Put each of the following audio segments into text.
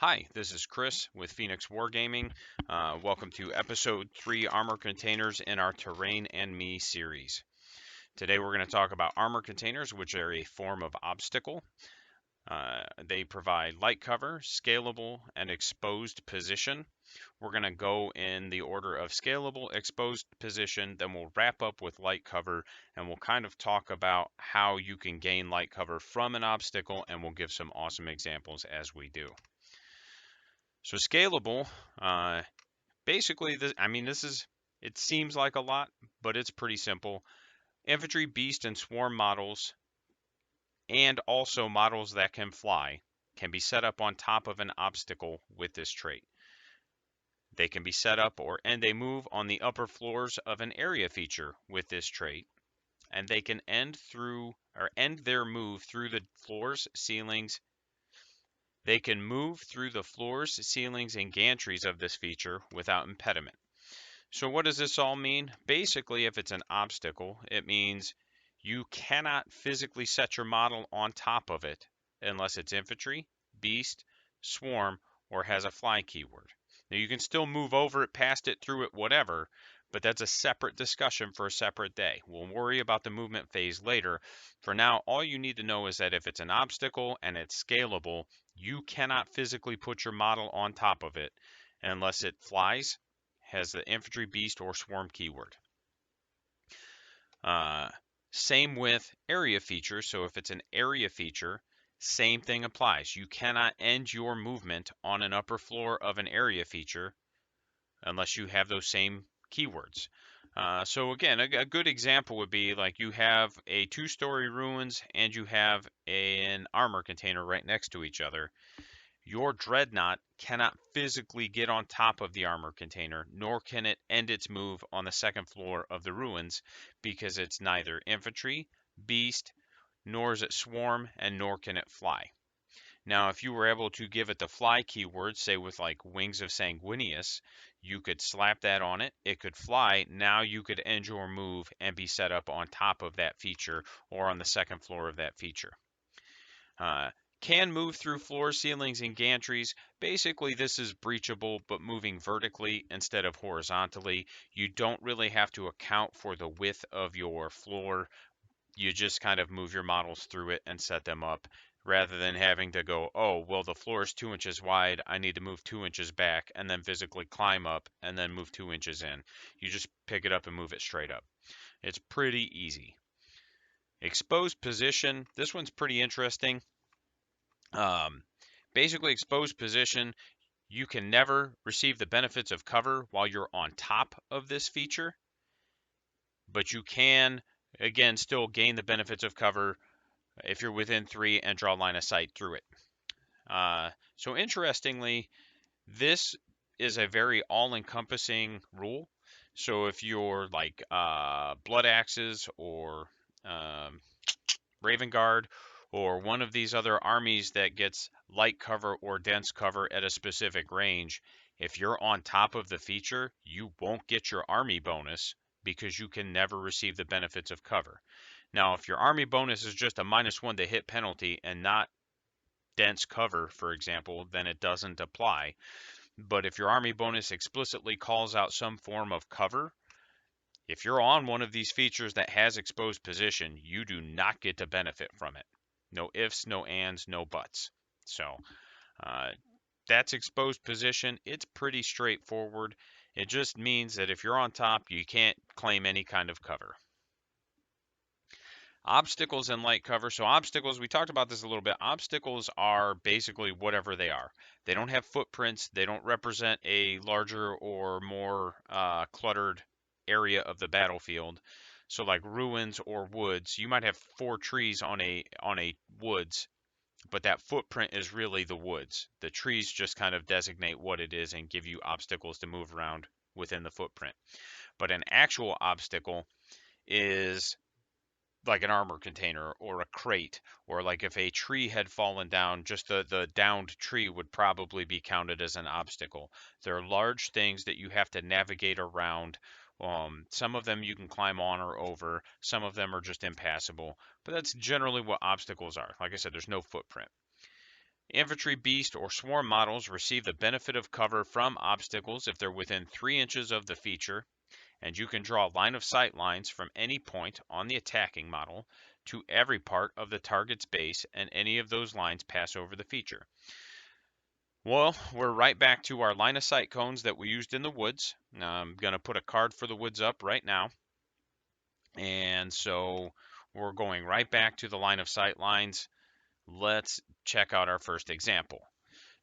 Hi, this is Chris with Phoenix Wargaming. Welcome to episode 3 Armor Containers in our Terrain and Me series. Today we're going to talk about armor containers, which are a form of obstacle. They provide light cover, scalable, and exposed position. We're going to go in the order of scalable, exposed position, then we'll wrap up with light cover, and we'll kind of talk about how you can gain light cover from an obstacle, and we'll give some awesome examples as we do. So scalable, basically, it seems like a lot, but it's pretty simple. Infantry, beast, and swarm models, and also models that can fly, can be set up on top of an obstacle with this trait. They can be set up and they move on the upper floors of an area feature with this trait, and they can end their move through the floors, ceilings. They can move through the floors, ceilings, and gantries of this feature without impediment. So what does this all mean? Basically, if it's an obstacle, it means you cannot physically set your model on top of it unless it's infantry, beast, swarm, or has a fly keyword. Now you can still move over it, past it, through it, whatever, but that's a separate discussion for a separate day. We'll worry about the movement phase later. For now, all you need to know is that if it's an obstacle and it's scalable, you cannot physically put your model on top of it unless it flies, has the infantry, beast, or swarm keyword. Same with area features. So if it's an area feature, same thing applies. You cannot end your movement on an upper floor of an area feature unless you have those same keywords. So again, a good example would be like you have a 2-story ruins and you have an armor container right next to each other. Your dreadnought cannot physically get on top of the armor container, nor can it end its move on the second floor of the ruins because it's neither infantry, beast, nor is it swarm, and nor can it fly. Now, if you were able to give it the fly keyword, say with like Wings of Sanguinius, you could slap that on it. It could fly. Now you could end your move and be set up on top of that feature or on the second floor of that feature. Can move through floors, ceilings, and gantries. Basically, this is breachable, but moving vertically instead of horizontally. You don't really have to account for the width of your floor. You just kind of move your models through it and set them up rather than having to go, oh, well, the floor is 2 inches wide. I need to move 2 inches back and then physically climb up and then move 2 inches in. You just pick it up and move it straight up. It's pretty easy. Exposed position. This one's pretty interesting. Basically, exposed position, you can never receive the benefits of cover while you're on top of this feature, but you can, again, still gain the benefits of cover if you're within 3 and draw line of sight through it. So interestingly, this is a very all-encompassing rule. So if you're like Blood Axes or Raven Guard or one of these other armies that gets light cover or dense cover at a specific range, if you're on top of the feature, you won't get your army bonus because you can never receive the benefits of cover. Now, if your army bonus is just a -1 to hit penalty and not dense cover, for example, then it doesn't apply. But if your army bonus explicitly calls out some form of cover, if you're on one of these features that has exposed position, you do not get to benefit from it. No ifs, no ands, no buts. So that's exposed position. It's pretty straightforward. It just means that if you're on top, you can't claim any kind of cover. Obstacles and light cover. So obstacles, we talked about this a little bit. Obstacles are basically whatever they are. They don't have footprints. They don't represent a larger or more cluttered area of the battlefield. So like ruins or woods, you might have 4 trees on a woods, but that footprint is really the woods. The trees just kind of designate what it is and give you obstacles to move around within the footprint. But an actual obstacle is like an armor container or a crate, or like if a tree had fallen down, just the downed tree would probably be counted as an obstacle. They're large things that you have to navigate around. Some of them you can climb on or over, some of them are just impassable, but that's generally what obstacles are. Like I said, there's no footprint. Infantry, beast, or swarm models receive the benefit of cover from obstacles if they're within 3 inches of the feature, and you can draw line of sight lines from any point on the attacking model to every part of the target's base, and any of those lines pass over the feature. Well, we're right back to our line of sight cones that we used in the woods. Now, I'm going to put a card for the woods up right now. And so we're going right back to the line of sight lines. Let's check out our first example.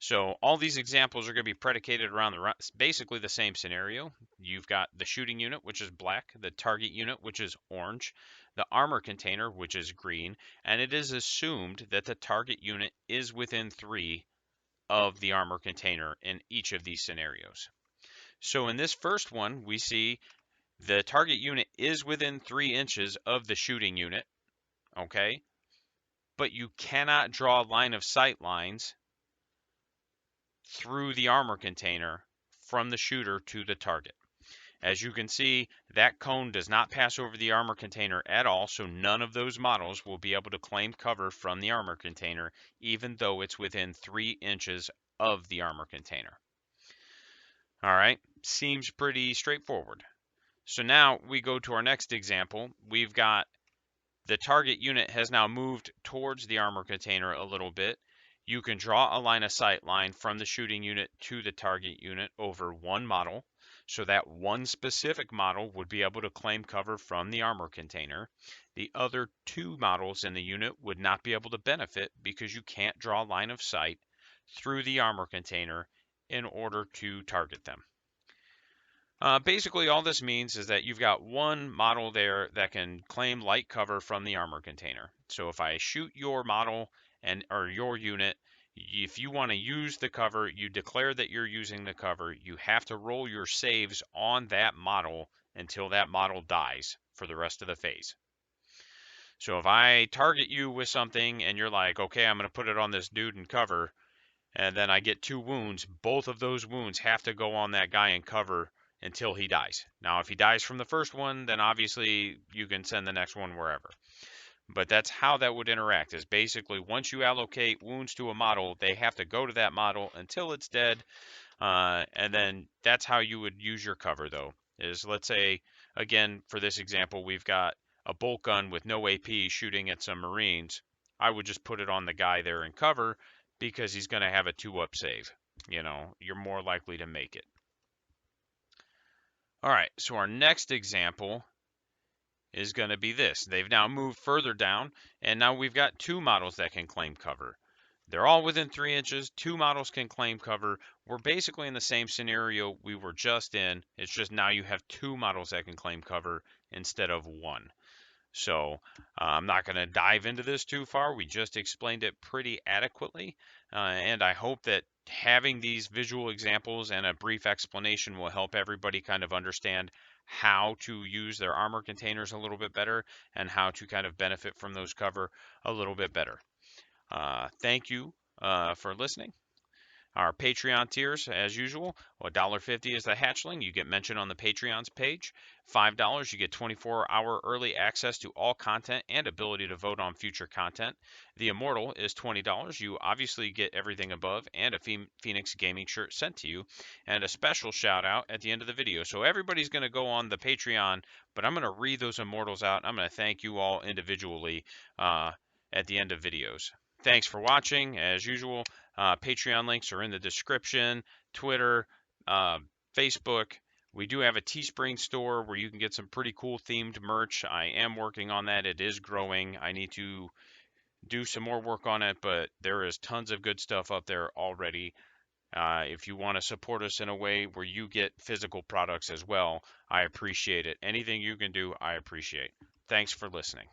So all these examples are going to be predicated around basically the same scenario. You've got the shooting unit, which is black, the target unit, which is orange, the armor container, which is green, and it is assumed that the target unit is within 3 of the armor container in each of these scenarios. So in this first one, we see the target unit is within 3 inches of the shooting unit, okay? But you cannot draw line of sight lines through the armor container from the shooter to the target. As you can see, that cone does not pass over the armor container at all, so none of those models will be able to claim cover from the armor container, even though it's within 3 inches of the armor container. All right, seems pretty straightforward. So now we go to our next example. We've got the target unit has now moved towards the armor container a little bit. You can draw a line of sight line from the shooting unit to the target unit over one model. So that one specific model would be able to claim cover from the armor container. The other 2 models in the unit would not be able to benefit because you can't draw line of sight through the armor container in order to target them. Basically, all this means is that you've got one model there that can claim light cover from the armor container. So if I shoot your model or your unit, if you want to use the cover, you declare that you're using the cover. You have to roll your saves on that model until that model dies for the rest of the phase. So if I target you with something and you're like, okay, I'm going to put it on this dude in cover, and then I get 2 wounds, both of those wounds have to go on that guy in cover until he dies. Now, if he dies from the first one, then obviously you can send the next one wherever. But that's how that would interact, is basically once you allocate wounds to a model, they have to go to that model until it's dead. And then that's how you would use your cover, though, is let's say, again, for this example, we've got a bolt gun with no AP shooting at some Marines. I would just put it on the guy there in cover because he's going to have a 2-up save. You know, you're more likely to make it. All right, so our next example is going to be this. They've now moved further down, and now we've got 2 models that can claim cover. They're all within 3 inches. 2 models can claim cover. We're basically in the same scenario we were just in. It's just now you have 2 models that can claim cover instead of 1. So I'm not going to dive into this too far. We just explained it pretty adequately. And I hope that having these visual examples and a brief explanation will help everybody kind of understand how to use their armor containers a little bit better and how to kind of benefit from those cover a little bit better. Thank you for listening. Our Patreon tiers, as usual, $1.50 is the hatchling. You get mentioned on the Patreon's page. $5, you get 24-hour early access to all content and ability to vote on future content. The Immortal is $20. You obviously get everything above and a Phoenix Gaming shirt sent to you and a special shout out at the end of the video. So everybody's going to go on the Patreon, but I'm going to read those Immortals out. I'm going to thank you all individually at the end of videos. Thanks for watching. As usual, Patreon links are in the description, Twitter, Facebook. We do have a Teespring store where you can get some pretty cool themed merch. I am working on that. It is growing. I need to do some more work on it, but there is tons of good stuff up there already. If you want to support us in a way where you get physical products as well, I appreciate it. Anything you can do, I appreciate. Thanks for listening.